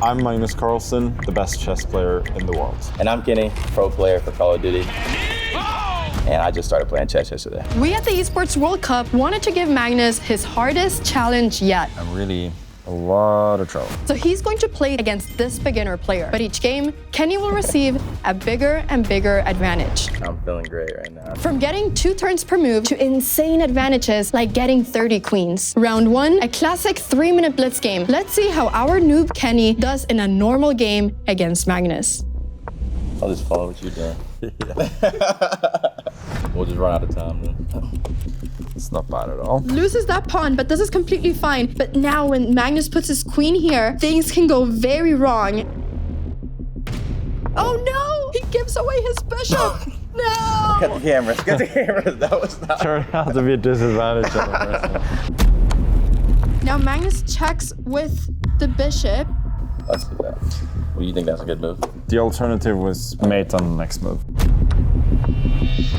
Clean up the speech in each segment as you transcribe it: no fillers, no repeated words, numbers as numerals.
I'm Magnus Carlsen, the best chess player in the world. And I'm Kenny, pro player for Call of Duty. And I just started playing chess yesterday. We at the Esports World Cup wanted to give Magnus his hardest challenge yet. I'm really a lot of trouble. So he's going to play against this beginner player. But each game, Kenny will receive a bigger and bigger advantage. I'm feeling great right now. From getting 2 turns per move to insane advantages like getting 30 queens. Round 1, a classic 3-minute blitz game. Let's see how our noob Kenny does in a normal game against Magnus. I'll just follow what you're doing. We'll just run out of time then. It's not bad at all. Loses that pawn, but this is completely fine. But now when Magnus puts his queen here, things can go very wrong. Oh no! He gives away his bishop! No! Get the cameras, get the cameras. That was not... Turned out to be a disadvantage on the first one. Now Magnus checks with the bishop. Let's do that. Well, you think that's a good move? The alternative was mate on the next move.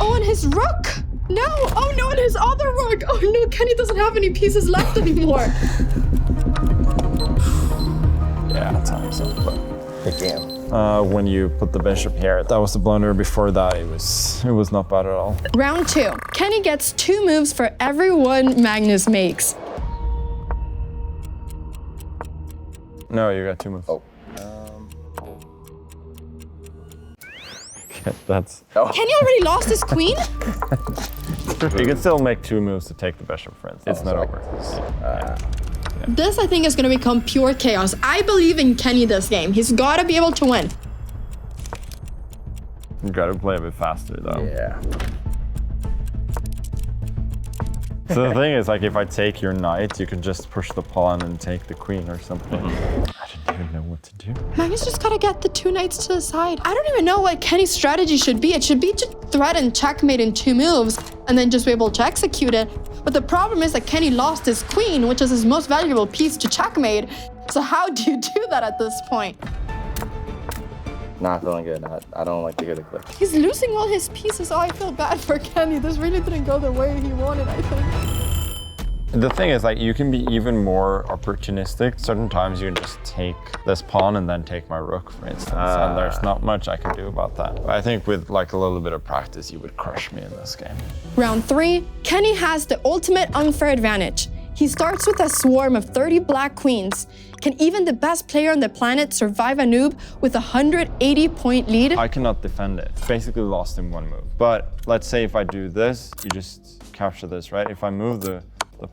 Oh, and his rook! No! Oh no, and his other rook! Oh no, Kenny doesn't have any pieces left anymore. Yeah, time's up. But Good game. when you put the bishop here, that was the blunder. Before that, it was not bad at all. Round 2. Kenny gets 2 moves for every one Magnus makes. No, you got 2 moves. Oh. That's. Kenny already lost his queen? You can still make 2 moves to take the bishop, friends. It's not over. This, I think, is going to become pure chaos. I believe in Kenny this game. He's got to be able to win. You gotta play a bit faster, though. Yeah. So the thing is, like, if I take your knight, you can just push the pawn and take the queen or something. I didn't even know what to do. Magnus just got to get the 2 knights to the side. I don't even know what Kenny's strategy should be. It should be to threaten checkmate in 2 moves and then just be able to execute it. But the problem is that Kenny lost his queen, which is his most valuable piece to checkmate. So how do you do that at this point? Not feeling good. I don't like to hear the click. He's losing all his pieces. Oh, I feel bad for Kenny. This really didn't go the way he wanted, I think. The thing is, like, you can be even more opportunistic. Certain times you can just take this pawn and then take my rook, for instance. And there's not much I can do about that. But I think with like a little bit of practice, you would crush me in this game. Round 3, Kenny has the ultimate unfair advantage. He starts with a swarm of 30 black queens. Can even the best player on the planet survive a noob with a 180-point lead? I cannot defend it. Basically lost in 1 move. But let's say if I do this, you just capture this, right? If I move the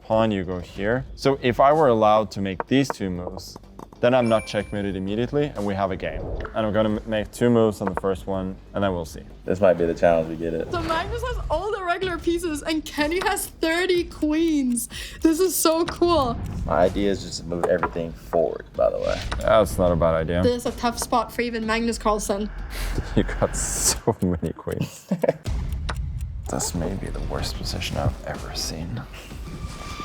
pawn, you go here. So if I were allowed to make these 2 moves, then I'm not checkmated immediately and we have a game. And I'm gonna make 2 moves on the first one and then we'll see. This might be the challenge, we get it. So Magnus has all the regular pieces and Kenny has 30 queens. This is so cool. My idea is just to move everything forward, by the way. That's not a bad idea. This is a tough spot for even Magnus Carlsen. You got so many queens. This may be the worst position I've ever seen.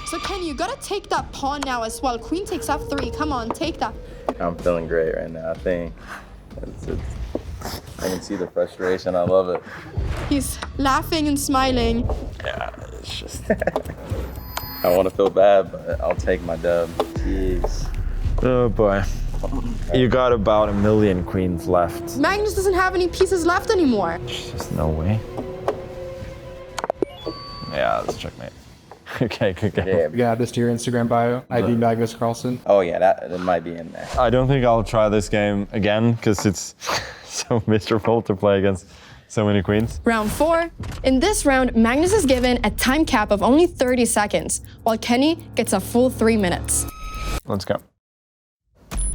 So Kenny, you gotta take that pawn now as well. Queen takes f3. Come on, take that. I'm feeling great right now. I think I can see the frustration. I love it. He's laughing and smiling. Yeah, it's just... I want to feel bad, but I'll take my dub. Jeez. Oh boy. You got about 1 million queens left. Magnus doesn't have any pieces left anymore. There's just no way. Yeah, that's checkmate. Okay, good game. Yeah. You add this to your Instagram bio, ID Magnus Carlsen. Oh yeah, that might be in there. I don't think I'll try this game again because it's so miserable to play against so many queens. Round 4. In this round, Magnus is given a time cap of only 30 seconds, while Kenny gets a full 3 minutes. Let's go.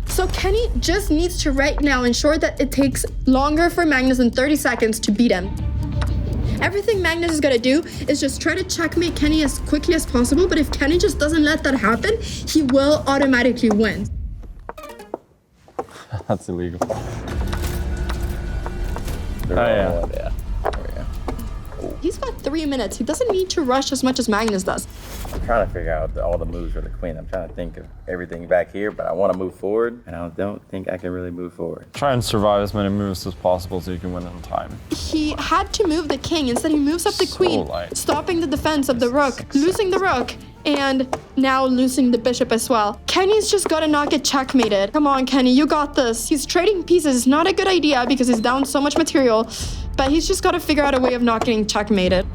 So Kenny just needs to right now ensure that it takes longer for Magnus than 30 seconds to beat him. Everything Magnus is gonna do is just try to checkmate Kenny as quickly as possible, but if Kenny just doesn't let that happen, he will automatically win. That's illegal. Yeah. There we go. He's got 3 minutes. He doesn't need to rush as much as Magnus does. I'm trying to figure out all the moves for the queen. I'm trying to think of everything back here, but I want to move forward, and I don't think I can really move forward. Try and survive as many moves as possible so you can win on time. He had to move the king. Instead, he moves up the So queen, light. stopping the defense of the rook, losing the rook, and now losing the bishop as well. Kenny's just gotta not get checkmated. Come on, Kenny, you got this. He's trading pieces. It's not a good idea because he's down so much material, but he's just gotta figure out a way of not getting checkmated.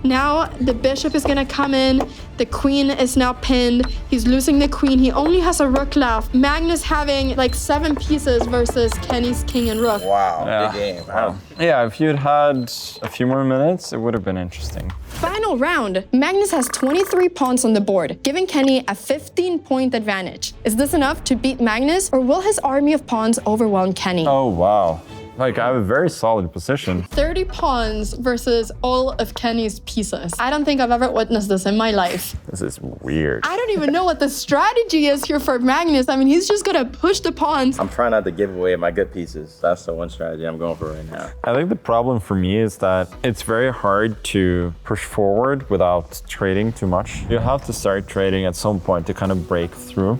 Now the bishop is gonna come in. The queen is now pinned. He's losing the queen. He only has a rook left. Magnus having like 7 pieces versus Kenny's king and rook. Wow, Yeah. big game. Wow. Yeah, if you'd had a few more minutes, it would have been interesting. Final round. Magnus has 23 pawns on the board, giving Kenny a 15-point advantage. Is this enough to beat Magnus, or will his army of pawns overwhelm Kenny? Oh, wow. Like, I have a very solid position. 30 pawns versus all of Kenny's pieces. I don't think I've ever witnessed this in my life. This is weird. I don't even know what the strategy is here for Magnus. I mean, he's just gonna push the pawns. I'm trying not to give away my good pieces. That's the one strategy I'm going for right now. I think the problem for me is that it's very hard to push forward without trading too much. You have to start trading at some point to kind of break through.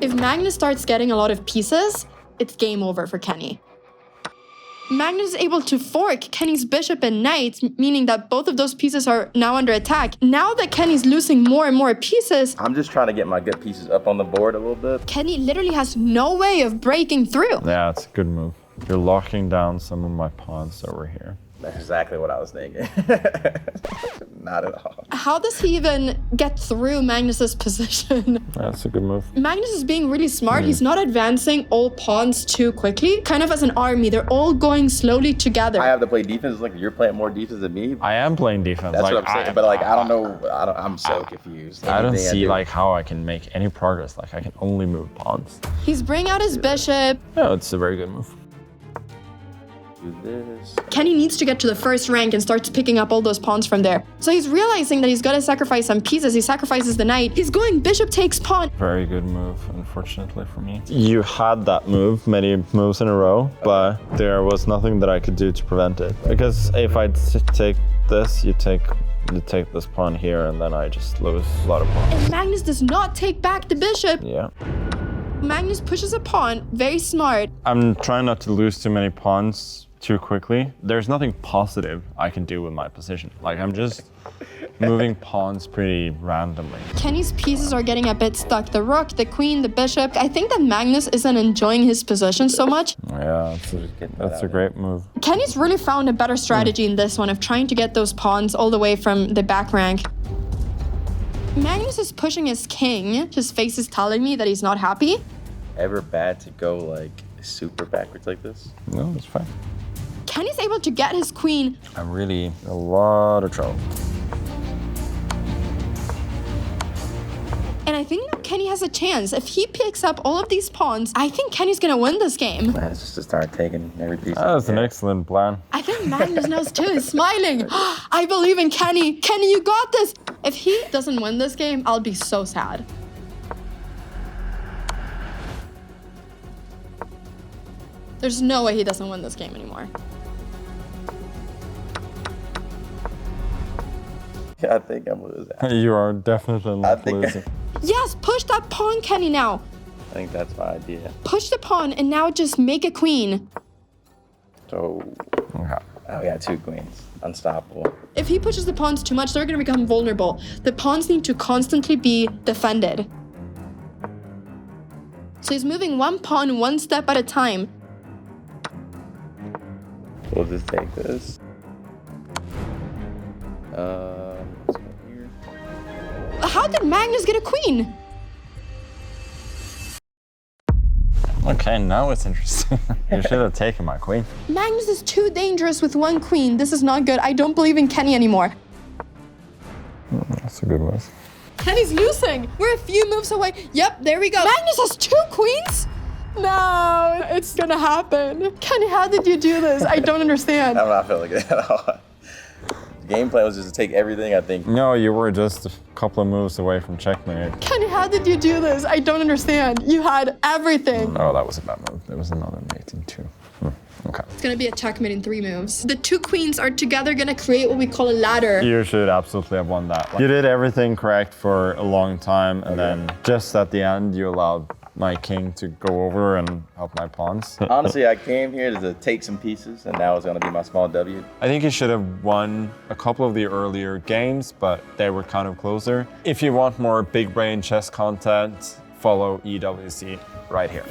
If Magnus starts getting a lot of pieces, it's game over for Kenny. Magnus is able to fork Kenny's bishop and knight, meaning that both of those pieces are now under attack. Now that Kenny's losing more and more pieces, I'm just trying to get my good pieces up on the board a little bit. Kenny literally has no way of breaking through. Yeah, it's a good move. You're locking down some of my pawns over here. That's exactly what I was thinking. Not at all. How does he even get through Magnus's position? That's a good move. Magnus is being really smart. He's not advancing all pawns too quickly. Kind of as an army, they're all going slowly together. I have to play defense. Like you're playing more defense than me. I am playing defense. That's like, what I'm saying. But like, I don't know. I'm so confused. I don't Anything see do. like how I can make any progress. Like I can only move pawns. He's bringing out his bishop. Yeah, it's a very good move. Do this. Kenny needs to get to the first rank and starts picking up all those pawns from there. So he's realizing that he's got to sacrifice some pieces. He sacrifices the knight. He's going bishop takes pawn. Very good move, unfortunately for me. You had that move many moves in a row, but there was nothing that I could do to prevent it. Because if I take this, you take this pawn here, and then I just lose a lot of pawns. And Magnus does not take back the bishop. Yeah. Magnus pushes a pawn, very smart. I'm trying not to lose too many pawns too quickly. There's nothing positive I can do with my position. Like I'm just moving pawns pretty randomly. Kenny's pieces are getting a bit stuck. The rook, the queen, the bishop. I think that Magnus isn't enjoying his position so much. Yeah, that's a great move. Kenny's really found a better strategy in this one of trying to get those pawns all the way from the back rank. Magnus is pushing his king. His face is telling me that he's not happy. Ever bad to go like super backwards like this? No, it's fine. Kenny's able to get his queen. I'm really in a lot of trouble. And I think that Kenny has a chance. If he picks up all of these pawns, I think Kenny's gonna win this game. It's just to start taking every piece. That's an excellent plan. I think Magnus knows too. He's smiling. I believe in Kenny. Kenny, you got this. If he doesn't win this game, I'll be so sad. There's no way he doesn't win this game anymore. Yeah, I think I'm losing. You are definitely not losing. Yes, push that pawn, Kenny, now. I think that's my idea. Push the pawn and now just make a queen. So, Okay. oh, we got 2 queens. Unstoppable. If he pushes the pawns too much, they're gonna become vulnerable. The pawns need to constantly be defended. So he's moving one pawn one step at a time. We'll just take this. Let's go here. How did Magnus get a queen? Okay, now it's interesting. You should have taken my queen. Magnus is too dangerous with one queen. This is not good. I don't believe in Kenny anymore. That's a good move. Kenny's losing. We're a few moves away. Yep, there we go. Magnus has 2 queens? No, it's gonna happen. Kenny, how did you do this? I don't understand. I'm not feeling good at all. The game plan was just to take everything, I think. No, you were just a couple of moves away from checkmate. Kenny, how did you do this? I don't understand. You had everything. Oh, that was a bad move. There was another mate in 2. Okay. It's gonna be a checkmate in 3 moves. The 2 queens are together gonna create what we call a ladder. You should absolutely have won that. You did everything correct for a long time, and then just at the end, you allowed my king to go over and help up my pawns. Honestly, I came here to take some pieces, and now it's going to be my small W. I think he should have won a couple of the earlier games, but they were kind of closer. If you want more big brain chess content, follow EWC right here.